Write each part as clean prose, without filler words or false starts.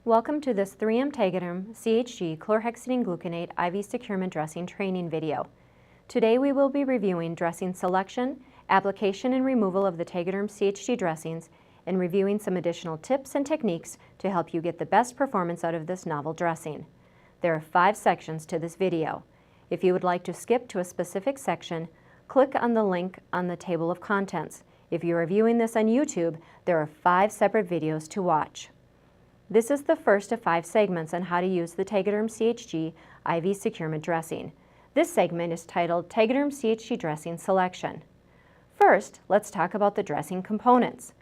Welcome to this 3M Tegaderm CHG chlorhexidine gluconate IV securement dressing training video. Today we will be reviewing dressing selection, application and removal of the Tegaderm CHG dressings, and reviewing some additional tips and techniques to help you get the best performance out of this novel dressing. There are 5 sections to this video. If you would like to skip to a specific section, click on the link on the table of contents. If you are viewing this on YouTube, there are 5 separate videos to watch. This is the first of 5 segments on how to use the Tegaderm CHG IV securement dressing. This segment is titled Tegaderm CHG Dressing Selection. First, let's talk about the dressing components.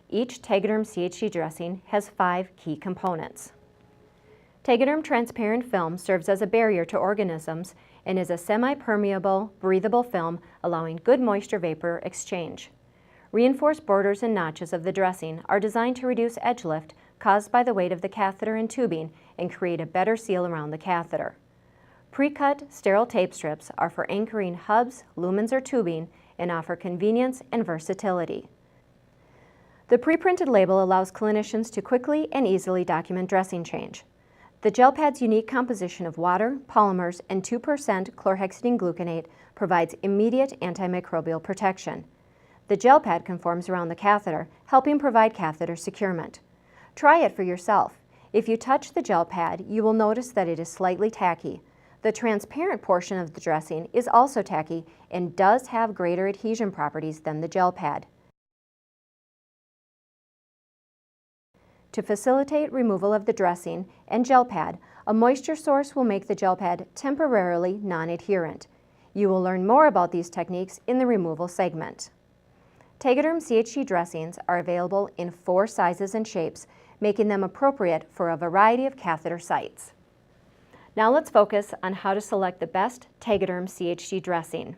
Each Tegaderm CHG dressing has 5 key components. Tegaderm transparent film serves as a barrier to organisms and is a semi-permeable, breathable film allowing good moisture vapor exchange. Reinforced borders and notches of the dressing are designed to reduce edge lift caused by the weight of the catheter and tubing and create a better seal around the catheter. Pre-cut sterile tape strips are for anchoring hubs, lumens, or tubing and offer convenience and versatility. The pre-printed label allows clinicians to quickly and easily document dressing change. The gel pad's unique composition of water, polymers, and 2% chlorhexidine gluconate provides immediate antimicrobial protection. The gel pad conforms around the catheter, helping provide catheter securement. Try it for yourself. If you touch the gel pad, you will notice that it is slightly tacky. The transparent portion of the dressing is also tacky and does have greater adhesion properties than the gel pad. To facilitate removal of the dressing and gel pad, a moisture source will make the gel pad temporarily non-adherent. You will learn more about these techniques in the removal segment. Tegaderm CHG dressings are available in 4 sizes and shapes, making them appropriate for a variety of catheter sites. Now let's focus on how to select the best Tegaderm CHG dressing.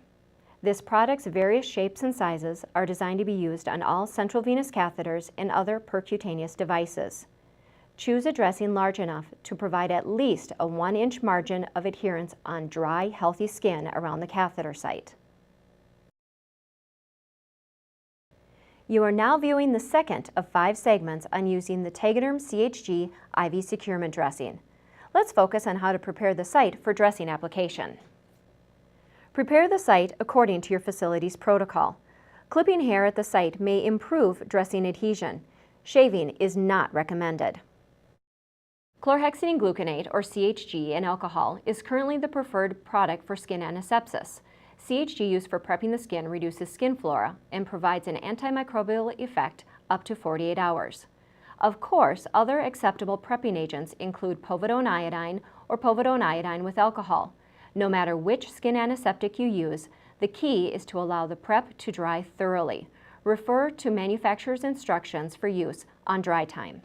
This product's various shapes and sizes are designed to be used on all central venous catheters and other percutaneous devices. Choose a dressing large enough to provide at least a 1-inch margin of adherence on dry, healthy skin around the catheter site. You are now viewing the second of 5 segments on using the Tegaderm CHG IV securement dressing. Let's focus on how to prepare the site for dressing application. Prepare the site according to your facility's protocol. Clipping hair at the site may improve dressing adhesion. Shaving is not recommended. Chlorhexidine gluconate, or CHG, and alcohol is currently the preferred product for skin antisepsis. CHG used for prepping the skin reduces skin flora and provides an antimicrobial effect up to 48 hours. Of course, other acceptable prepping agents include povidone iodine or povidone iodine with alcohol. No matter which skin antiseptic you use, the key is to allow the prep to dry thoroughly. Refer to manufacturer's instructions for use on dry time.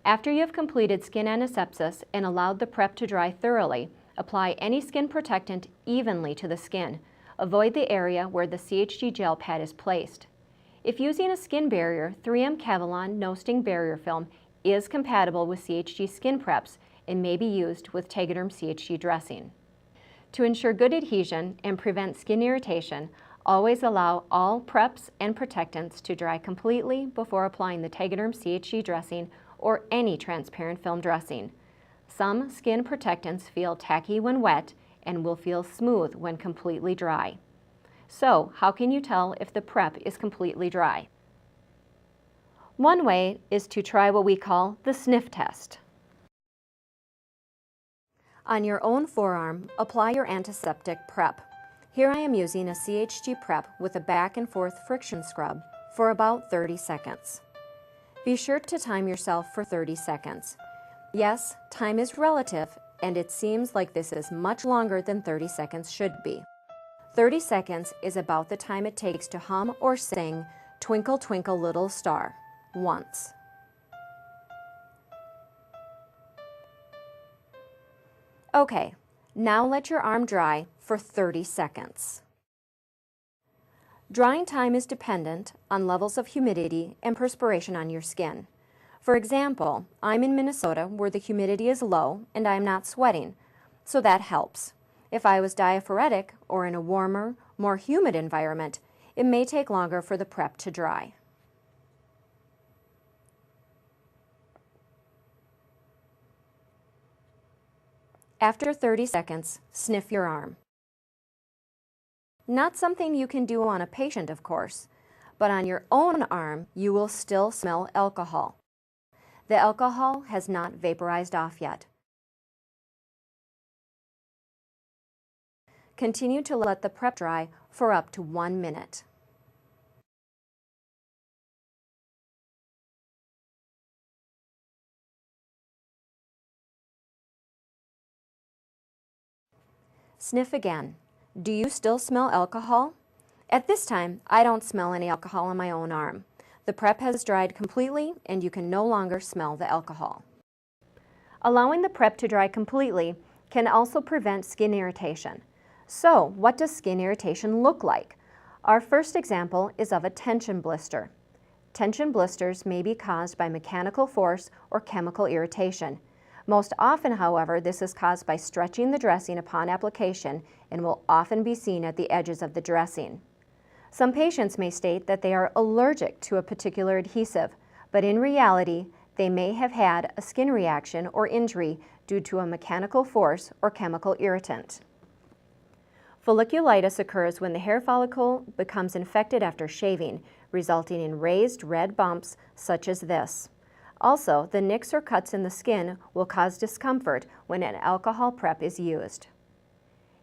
After you have completed skin antisepsis and allowed the prep to dry thoroughly, apply any skin protectant evenly to the skin. Avoid the area where the CHG gel pad is placed. If using a skin barrier, 3M Cavalon No Sting Barrier Film is compatible with CHG skin preps and may be used with Tegaderm CHG dressing. To ensure good adhesion and prevent skin irritation, always allow all preps and protectants to dry completely before applying the Tegaderm CHG dressing or any transparent film dressing. Some skin protectants feel tacky when wet and will feel smooth when completely dry. So, how can you tell if the prep is completely dry? One way is to try what we call the sniff test. On your own forearm, apply your antiseptic prep. Here I am using a CHG prep with a back and forth friction scrub for about 30 seconds. Be sure to time yourself for 30 seconds. Yes, time is relative, and it seems like this is much longer than 30 seconds should be. 30 seconds is about the time it takes to hum or sing Twinkle Twinkle Little Star once. Okay, now let your arm dry for 30 seconds. Drying time is dependent on levels of humidity and perspiration on your skin. For example, I'm in Minnesota where the humidity is low and I'm not sweating, so that helps. If I was diaphoretic or in a warmer, more humid environment, it may take longer for the prep to dry. After 30 seconds, sniff your arm. Not something you can do on a patient, of course, but on your own arm, you will still smell alcohol. The alcohol has not vaporized off yet. Continue to let the prep dry for up to 1 minute. Sniff again. Do you still smell alcohol? At this time, I don't smell any alcohol on my own arm. The prep has dried completely and you can no longer smell the alcohol. Allowing the prep to dry completely can also prevent skin irritation. So, what does skin irritation look like? Our first example is of a tension blister. Tension blisters may be caused by mechanical force or chemical irritation. Most often, however, this is caused by stretching the dressing upon application and will often be seen at the edges of the dressing. Some patients may state that they are allergic to a particular adhesive, but in reality, they may have had a skin reaction or injury due to a mechanical force or chemical irritant. Folliculitis occurs when the hair follicle becomes infected after shaving, resulting in raised red bumps such as this. Also, the nicks or cuts in the skin will cause discomfort when an alcohol prep is used.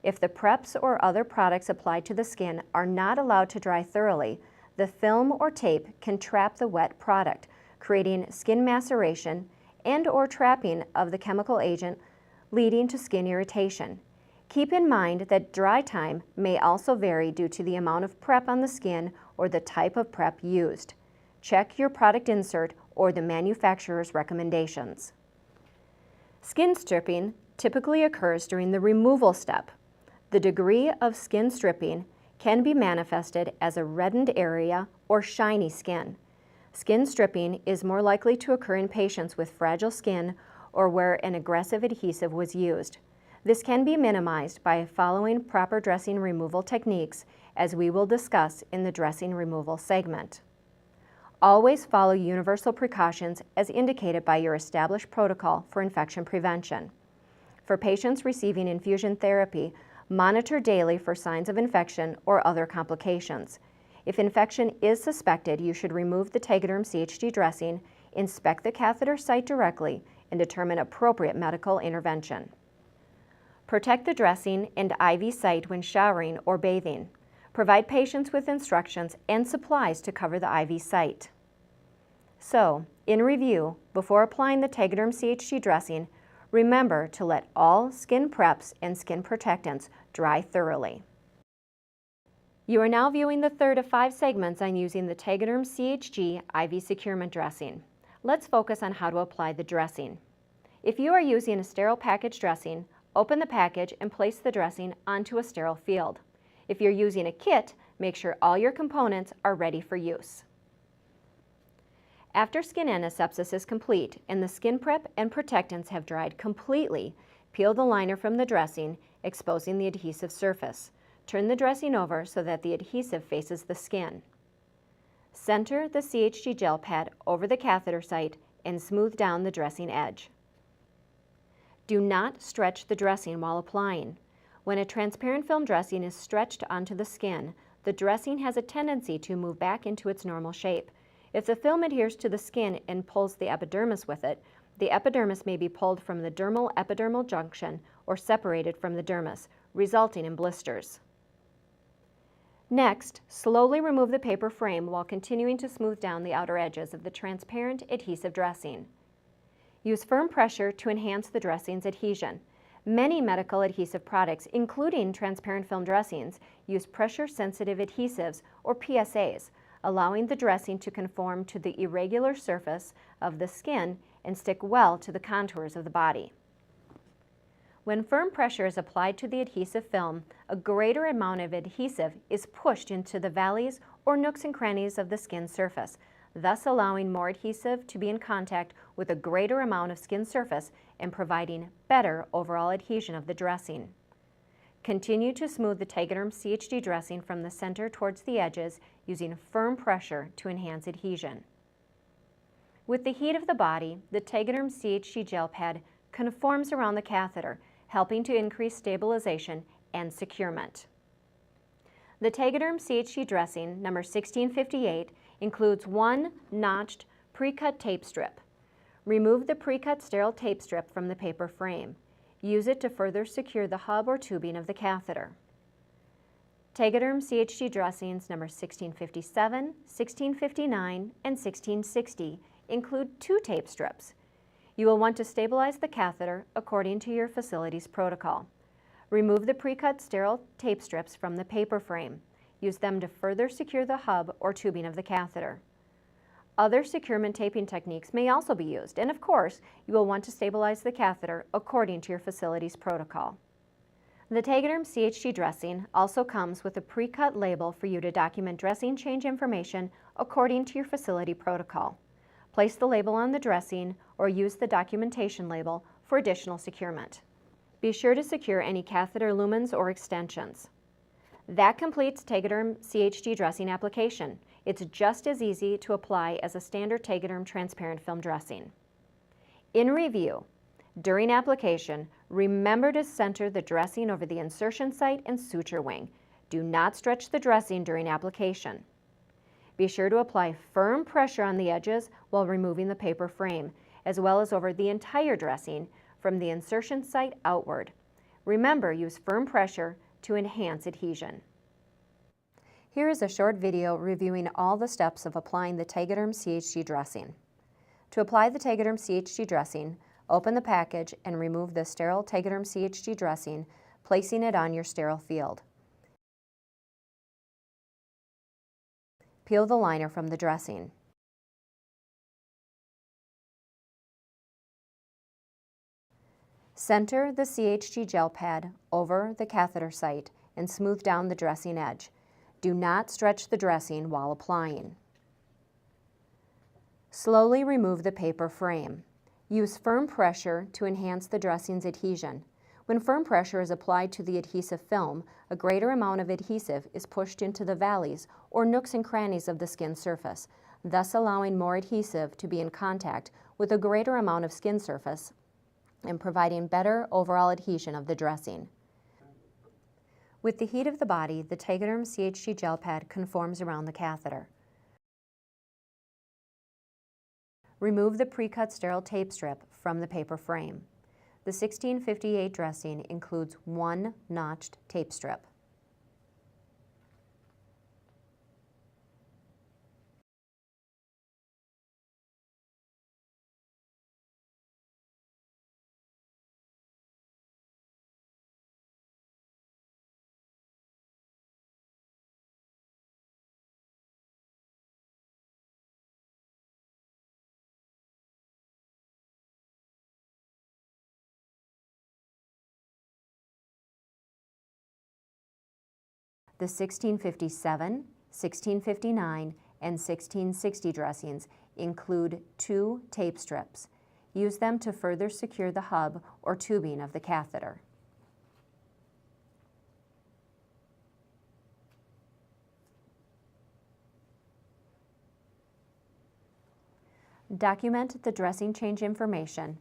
If the preps or other products applied to the skin are not allowed to dry thoroughly, the film or tape can trap the wet product, creating skin maceration and/or trapping of the chemical agent, leading to skin irritation. Keep in mind that dry time may also vary due to the amount of prep on the skin or the type of prep used. Check your product insert or the manufacturer's recommendations. Skin stripping typically occurs during the removal step. The degree of skin stripping can be manifested as a reddened area or shiny skin. Skin stripping is more likely to occur in patients with fragile skin or where an aggressive adhesive was used. This can be minimized by following proper dressing removal techniques, as we will discuss in the dressing removal segment. Always follow universal precautions as indicated by your established protocol for infection prevention. For patients receiving infusion therapy, monitor daily for signs of infection or other complications. If infection is suspected, you should remove the Tegaderm CHG dressing, inspect the catheter site directly, and determine appropriate medical intervention. Protect the dressing and IV site when showering or bathing. Provide patients with instructions and supplies to cover the IV site. So, in review, before applying the Tegaderm CHG dressing, remember to let all skin preps and skin protectants dry thoroughly. You are now viewing the third of 5 segments on using the Tegaderm CHG IV securement dressing. Let's focus on how to apply the dressing. If you are using a sterile package dressing, open the package and place the dressing onto a sterile field. If you're using a kit, make sure all your components are ready for use. After skin antisepsis is complete and the skin prep and protectants have dried completely, peel the liner from the dressing, exposing the adhesive surface. Turn the dressing over so that the adhesive faces the skin. Center the CHG gel pad over the catheter site and smooth down the dressing edge. Do not stretch the dressing while applying. When a transparent film dressing is stretched onto the skin, the dressing has a tendency to move back into its normal shape. If the film adheres to the skin and pulls the epidermis with it, the epidermis may be pulled from the dermal epidermal junction or separated from the dermis, resulting in blisters. Next, slowly remove the paper frame while continuing to smooth down the outer edges of the transparent adhesive dressing. Use firm pressure to enhance the dressing's adhesion. Many medical adhesive products, including transparent film dressings, use pressure-sensitive adhesives, or PSAs, allowing the dressing to conform to the irregular surface of the skin and stick well to the contours of the body. When firm pressure is applied to the adhesive film, a greater amount of adhesive is pushed into the valleys or nooks and crannies of the skin surface, thus allowing more adhesive to be in contact with a greater amount of skin surface and providing better overall adhesion of the dressing. Continue to smooth the Tegaderm CHG dressing from the center towards the edges using firm pressure to enhance adhesion. With the heat of the body, the Tegaderm CHG gel pad conforms around the catheter, helping to increase stabilization and securement. The Tegaderm CHG dressing number 1658 includes one notched pre-cut tape strip. Remove the pre-cut sterile tape strip from the paper frame. Use it to further secure the hub or tubing of the catheter. Tegaderm CHG dressings number 1657, 1659, and 1660 include two tape strips. You will want to stabilize the catheter according to your facility's protocol. Remove the pre-cut sterile tape strips from the paper frame. Use them to further secure the hub or tubing of the catheter. Other securement taping techniques may also be used, and of course, you will want to stabilize the catheter according to your facility's protocol. The Tegaderm CHG dressing also comes with a pre-cut label for you to document dressing change information according to your facility protocol. Place the label on the dressing or use the documentation label for additional securement. Be sure to secure any catheter lumens or extensions. That completes Tegaderm CHG dressing application. It's just as easy to apply as a standard Tegaderm transparent film dressing. In review, during application, remember to center the dressing over the insertion site and suture wing. Do not stretch the dressing during application. Be sure to apply firm pressure on the edges while removing the paper frame, as well as over the entire dressing from the insertion site outward. Remember, use firm pressure to enhance adhesion. Here is a short video reviewing all the steps of applying the Tegaderm CHG dressing. To apply the Tegaderm CHG dressing, open the package and remove the sterile Tegaderm CHG dressing, placing it on your sterile field. Peel the liner from the dressing. Center the CHG gel pad over the catheter site and smooth down the dressing edge. Do not stretch the dressing while applying. Slowly remove the paper frame. Use firm pressure to enhance the dressing's adhesion. When firm pressure is applied to the adhesive film, a greater amount of adhesive is pushed into the valleys or nooks and crannies of the skin surface, thus allowing more adhesive to be in contact with a greater amount of skin surface and providing better overall adhesion of the dressing. With the heat of the body, the Tegaderm CHG gel pad conforms around the catheter. Remove the pre-cut sterile tape strip from the paper frame. The 1658 dressing includes one notched tape strip. The 1657, 1659, and 1660 dressings include two tape strips. Use them to further secure the hub or tubing of the catheter. Document the dressing change information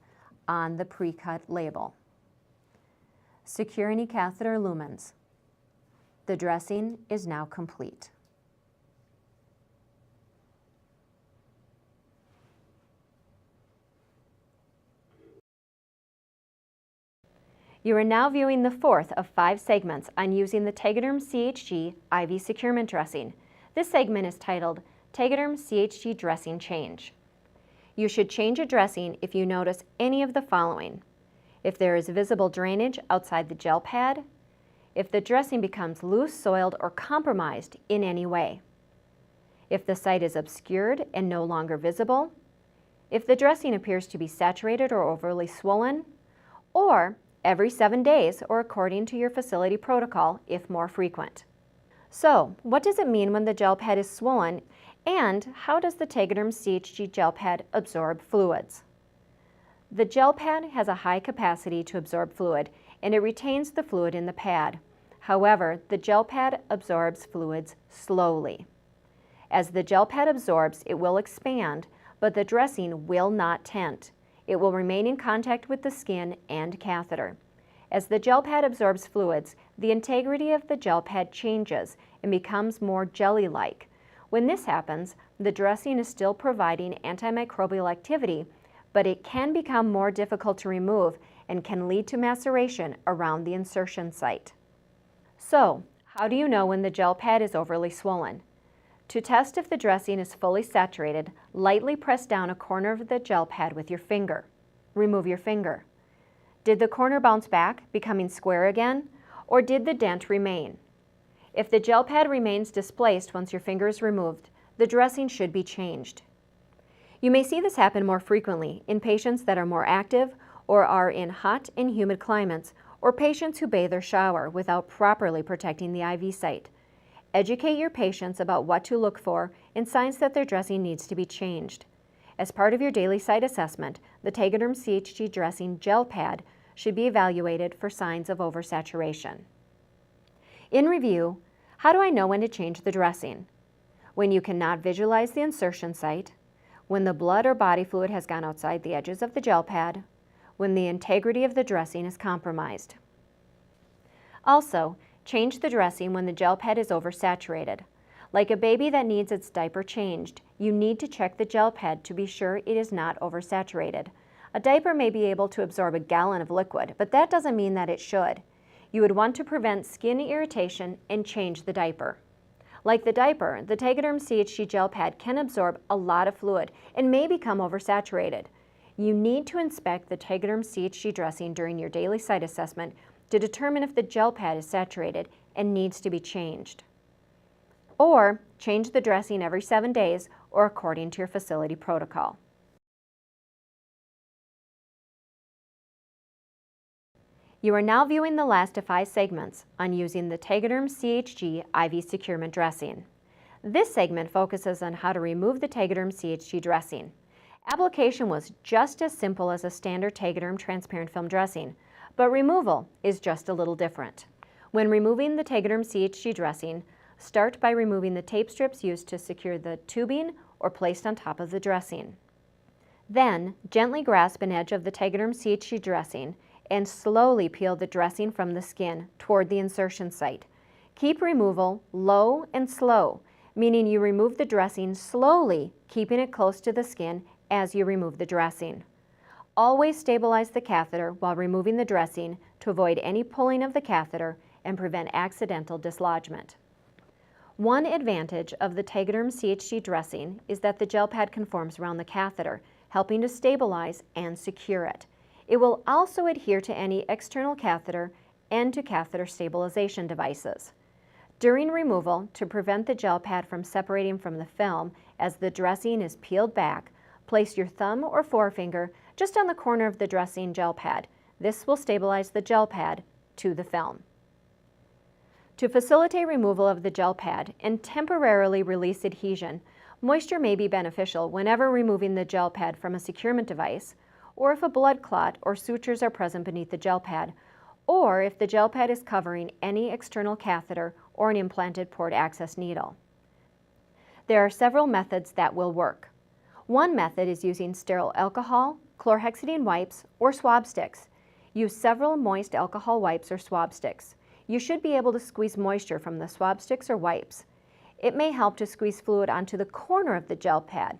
on the pre-cut label. Secure any catheter lumens. The dressing is now complete. You are now viewing the fourth of 5 segments on using the Tegaderm CHG IV securement dressing. This segment is titled Tegaderm CHG Dressing Change. You should change a dressing if you notice any of the following: if there is visible drainage outside the gel pad, if the dressing becomes loose, soiled, or compromised in any way, if the site is obscured and no longer visible, if the dressing appears to be saturated or overly swollen, or every 7 days or according to your facility protocol if more frequent. So, what does it mean when the gel pad is swollen, and how does the Tegaderm CHG gel pad absorb fluids? The gel pad has a high capacity to absorb fluid, and it retains the fluid in the pad. However, the gel pad absorbs fluids slowly. As the gel pad absorbs, it will expand, but the dressing will not tent. It will remain in contact with the skin and catheter. As the gel pad absorbs fluids, the integrity of the gel pad changes and becomes more jelly-like. When this happens, the dressing is still providing antimicrobial activity, but it can become more difficult to remove and can lead to maceration around the insertion site. So, how do you know when the gel pad is overly swollen? To test if the dressing is fully saturated, lightly press down a corner of the gel pad with your finger. Remove your finger. Did the corner bounce back, becoming square again, or did the dent remain? If the gel pad remains displaced once your finger is removed, the dressing should be changed. You may see this happen more frequently in patients that are more active or are in hot and humid climates, or patients who bathe or shower without properly protecting the IV site. Educate your patients about what to look for and signs that their dressing needs to be changed. As part of your daily site assessment, the Tegaderm CHG dressing gel pad should be evaluated for signs of oversaturation. In review, how do I know when to change the dressing? When you cannot visualize the insertion site, when the blood or body fluid has gone outside the edges of the gel pad, when the integrity of the dressing is compromised. Also, change the dressing when the gel pad is oversaturated. Like a baby that needs its diaper changed, you need to check the gel pad to be sure it is not oversaturated. A diaper may be able to absorb a gallon of liquid, but that doesn't mean that it should. You would want to prevent skin irritation and change the diaper. Like the diaper, the Tegaderm CHG gel pad can absorb a lot of fluid and may become oversaturated. You need to inspect the Tegaderm CHG dressing during your daily site assessment to determine if the gel pad is saturated and needs to be changed. Or change the dressing every 7 days or according to your facility protocol. You are now viewing the last of 5 segments on using the Tegaderm CHG IV securement dressing. This segment focuses on how to remove the Tegaderm CHG dressing. Application was just as simple as a standard Tegaderm transparent film dressing, but removal is just a little different. When removing the Tegaderm CHG dressing, start by removing the tape strips used to secure the tubing or placed on top of the dressing. Then, gently grasp an edge of the Tegaderm CHG dressing and slowly peel the dressing from the skin toward the insertion site. Keep removal low and slow, meaning you remove the dressing slowly, keeping it close to the skin as you remove the dressing. Always stabilize the catheter while removing the dressing to avoid any pulling of the catheter and prevent accidental dislodgement. One advantage of the Tegaderm CHG dressing is that the gel pad conforms around the catheter, helping to stabilize and secure it. It will also adhere to any external catheter and to catheter stabilization devices. During removal, to prevent the gel pad from separating from the film as the dressing is peeled back, place your thumb or forefinger just on the corner of the dressing gel pad. This will stabilize the gel pad to the film. To facilitate removal of the gel pad and temporarily release adhesion, moisture may be beneficial whenever removing the gel pad from a securement device, or if a blood clot or sutures are present beneath the gel pad, or if the gel pad is covering any external catheter or an implanted port access needle. There are several methods that will work. One method is using sterile alcohol, chlorhexidine wipes, or swab sticks. Use several moist alcohol wipes or swab sticks. You should be able to squeeze moisture from the swab sticks or wipes. It may help to squeeze fluid onto the corner of the gel pad.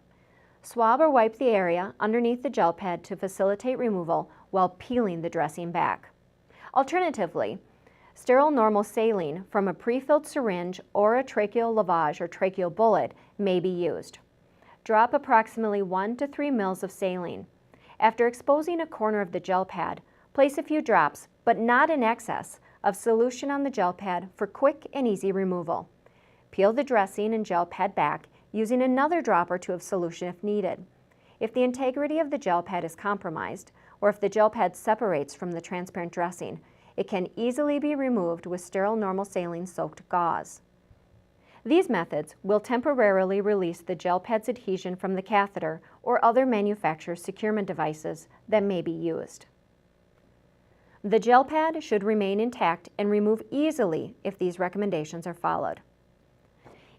Swab or wipe the area underneath the gel pad to facilitate removal while peeling the dressing back. Alternatively, sterile normal saline from a pre-filled syringe or a tracheal lavage or tracheal bullet may be used. Drop approximately 1 to 3 mL of saline. After exposing a corner of the gel pad, place a few drops, but not in excess, of solution on the gel pad for quick and easy removal. Peel the dressing and gel pad back using another drop or 2 of solution if needed. If the integrity of the gel pad is compromised, or if the gel pad separates from the transparent dressing, it can easily be removed with sterile normal saline-soaked gauze. These methods will temporarily release the gel pad's adhesion from the catheter or other manufacturer's securement devices that may be used. The gel pad should remain intact and remove easily if these recommendations are followed.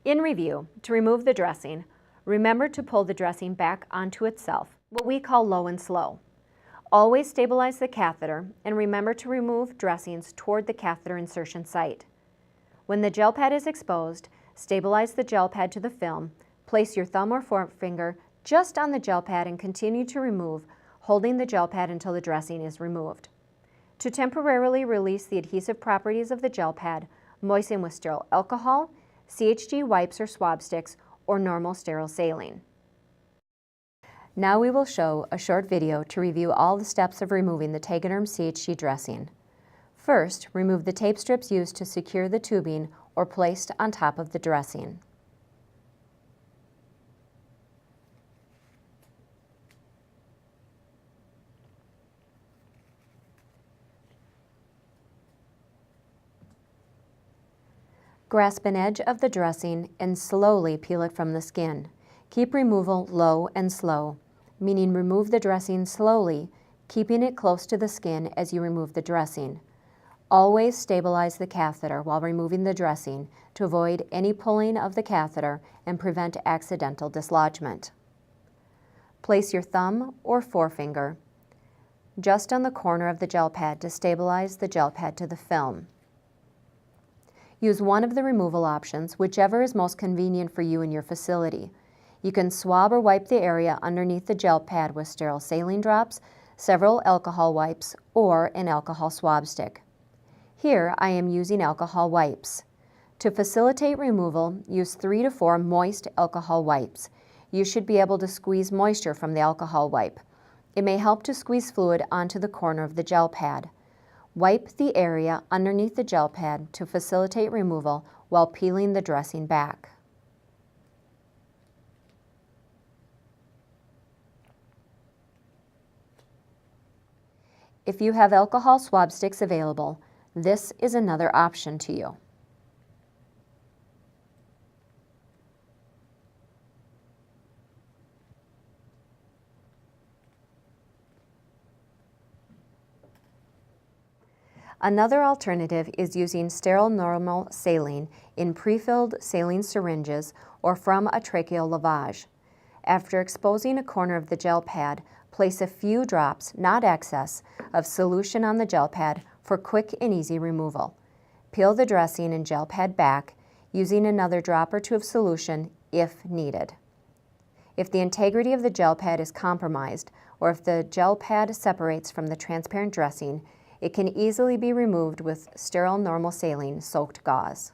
In review, to remove the dressing, remember to pull the dressing back onto itself, what we call low and slow. Always stabilize the catheter and remember to remove dressings toward the catheter insertion site. When the gel pad is exposed, stabilize the gel pad to the film, place your thumb or forefinger just on the gel pad and continue to remove, holding the gel pad until the dressing is removed. To temporarily release the adhesive properties of the gel pad, moisten with sterile alcohol, CHG wipes or swab sticks, or normal sterile saline. Now we will show a short video to review all the steps of removing the Tegaderm CHG dressing. First, remove the tape strips used to secure the tubing or placed on top of the dressing. Grasp an edge of the dressing and slowly peel it from the skin. Keep removal low and slow, meaning remove the dressing slowly, keeping it close to the skin as you remove the dressing. Always stabilize the catheter while removing the dressing to avoid any pulling of the catheter and prevent accidental dislodgement. Place your thumb or forefinger just on the corner of the gel pad to stabilize the gel pad to the film. Use one of the removal options, whichever is most convenient for you and your facility. You can swab or wipe the area underneath the gel pad with sterile saline drops, several alcohol wipes, or an alcohol swab stick. Here I am using alcohol wipes. To facilitate removal, use 3 to 4 moist alcohol wipes. You should be able to squeeze moisture from the alcohol wipe. It may help to squeeze fluid onto the corner of the gel pad. Wipe the area underneath the gel pad to facilitate removal while peeling the dressing back. If you have alcohol swab sticks available, this is another option to you. Another alternative is using sterile normal saline in pre-filled saline syringes or from a tracheal lavage. After exposing a corner of the gel pad, place a few drops, not excess, of solution on the gel pad for quick and easy removal. Peel the dressing and gel pad back, using another drop or 2 of solution if needed. If the integrity of the gel pad is compromised, or if the gel pad separates from the transparent dressing, it can easily be removed with sterile normal saline soaked gauze.